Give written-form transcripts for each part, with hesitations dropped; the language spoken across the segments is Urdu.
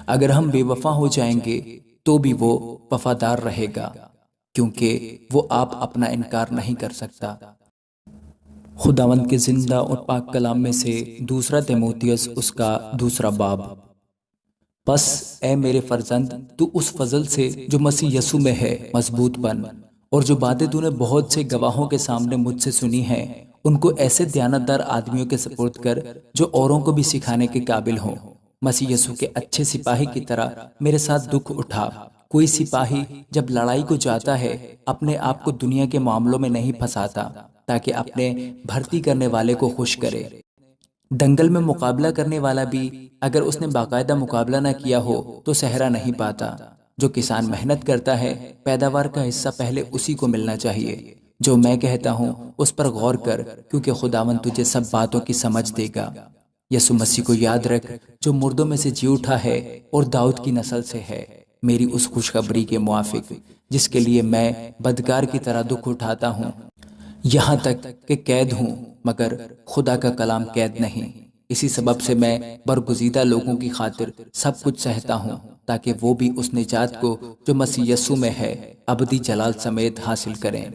اگر ہم بے وفا ہو جائیں گے تو بھی وہ وفادار رہے گا، کیونکہ وہ آپ اپنا انکار نہیں کر سکتا۔ خداوند کے زندہ اور پاک کلام میں سے دوسرا تیموتھیوس اس کا دوسرا باب۔ بس اے میرے فرزند، تو اس فضل سے جو مسیح یسوع میں ہے مضبوط بن، اور جو باتیں تو نے بہت سے گواہوں کے سامنے مجھ سے سنی ہیں ان کو ایسے دیانتدار آدمیوں کے سپرد کر جو اوروں کو بھی سکھانے کے قابل ہوں۔ مسیح یسوع کے اچھے سپاہی کی طرح میرے ساتھ دکھ اٹھا۔ کوئی سپاہی جب لڑائی کو جاتا ہے اپنے آپ کو دنیا کے معاملوں میں نہیں پھنساتا تاکہ اپنے بھرتی کرنے والے کو خوش کرے۔ دنگل میں مقابلہ کرنے والا بھی اگر اس نے باقاعدہ مقابلہ نہ کیا ہو تو صحرا نہیں پاتا۔ جو کسان محنت کرتا ہے پیداوار کا حصہ پہلے اسی کو ملنا چاہیے۔ جو میں کہتا ہوں اس پر غور کر، کیونکہ خداوند تجھے سب باتوں کی سمجھ دے گا۔ یسوع مسیح کو یاد رکھ جو مردوں میں سے جی اٹھا ہے اور داؤد کی نسل سے ہے، میری اس خوشخبری کے موافق جس کے لیے میں بدکار کی طرح دکھ اٹھاتا ہوں، یہاں تک کہ قید ہوں، مگر خدا کا کلام قید نہیں۔ اسی سبب سے میں برگزیدہ لوگوں کی خاطر سب کچھ سہتا ہوں، تاکہ وہ بھی اس نجات کو جو مسیح یسوع میں ہے ابدی جلال سمیت حاصل کریں۔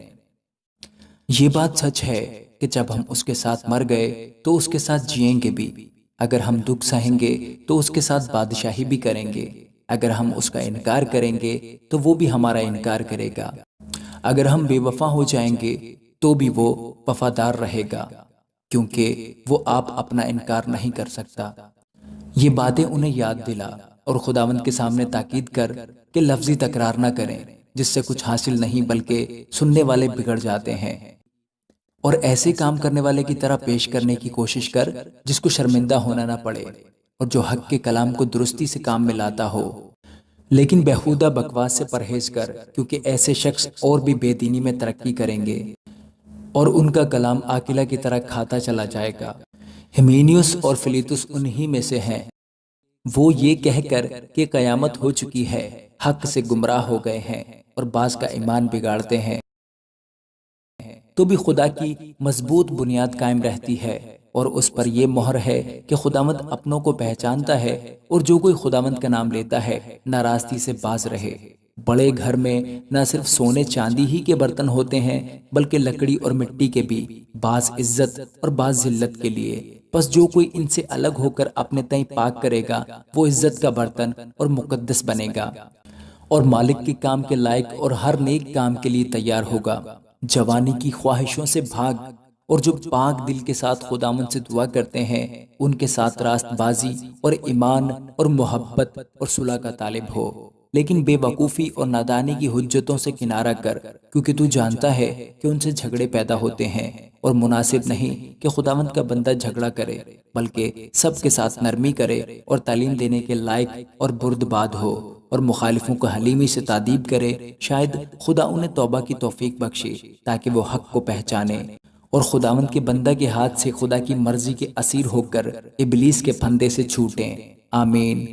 یہ بات سچ ہے کہ جب ہم اس کے ساتھ مر گئے تو اس کے ساتھ جئیں گے بھی۔ اگر ہم دکھ سہیں گے تو اس کے ساتھ بادشاہی بھی کریں گے۔ اگر ہم اس کا انکار کریں گے تو وہ بھی ہمارا انکار کرے گا۔ اگر ہم بے وفا ہو جائیں گے تو بھی وہ وفادار رہے گا، کیونکہ وہ آپ اپنا انکار نہیں کر سکتا۔ یہ باتیں انہیں یاد دلا اور خداوند کے سامنے تاکید کر کہ لفظی تکرار نہ کریں، جس سے کچھ حاصل نہیں بلکہ سننے والے بگڑ جاتے ہیں۔ اور ایسے کام کرنے والے کی طرح پیش کرنے کی کوشش کر جس کو شرمندہ ہونا نہ پڑے، اور جو حق کے کلام کو درستی سے کام میں لاتا ہو۔ لیکن بیہودہ بکواس سے پرہیز کر، کیونکہ ایسے شخص اور بھی بے دینی میں ترقی کریں گے اور ان کا کلام آکلہ کی طرح کھاتا چلا جائے گا۔ ہمینیوس اور فلیتس انہی میں سے ہیں۔ وہ یہ کہہ کر کہ قیامت ہو چکی ہے حق سے گمراہ ہو گئے ہیں اور بعض کا ایمان بگاڑتے ہیں، تو بھی خدا کی مضبوط بنیاد قائم رہتی ہے، اور اس پر یہ مہر ہے کہ خداوند اپنوں کو پہچانتا ہے، اور جو کوئی خداوند کا نام لیتا ہے ناراستی سے باز رہے۔ بڑے گھر میں نہ صرف سونے چاندی ہی کے برتن ہوتے ہیں بلکہ لکڑی اور مٹی کے بھی، بعض عزت اور بعض ذلت کے لیے۔ پس جو کوئی ان سے الگ ہو کر اپنے تئیں پاک کرے گا وہ عزت کا برتن اور مقدس بنے گا، اور مالک کے کام کے لائق اور ہر نیک کام کے لیے تیار ہوگا۔ جوانی کی خواہشوں سے بھاگ، اور جو پاک دل کے ساتھ خداوند سے دعا کرتے ہیں ان کے ساتھ راست بازی اور ایمان اور محبت اور صلح کا طالب ہو۔ لیکن بے وقوفی اور نادانی کی حجتوں سے کنارہ کر، کیونکہ تو جانتا ہے کہ ان سے جھگڑے پیدا ہوتے ہیں، اور مناسب نہیں کہ خداوند کا بندہ جھگڑا کرے، بلکہ سب کے ساتھ نرمی کرے اور تعلیم دینے کے لائق اور بردباد ہو، اور مخالفوں کو حلیمی سے تادیب کرے۔ شاید خدا انہیں توبہ کی توفیق بخشے تاکہ وہ حق کو پہچانے اور خداوند کے بندہ کے ہاتھ سے خدا کی مرضی کے اسیر ہو کر ابلیس کے پھندے سے چھوٹیں۔ آمین۔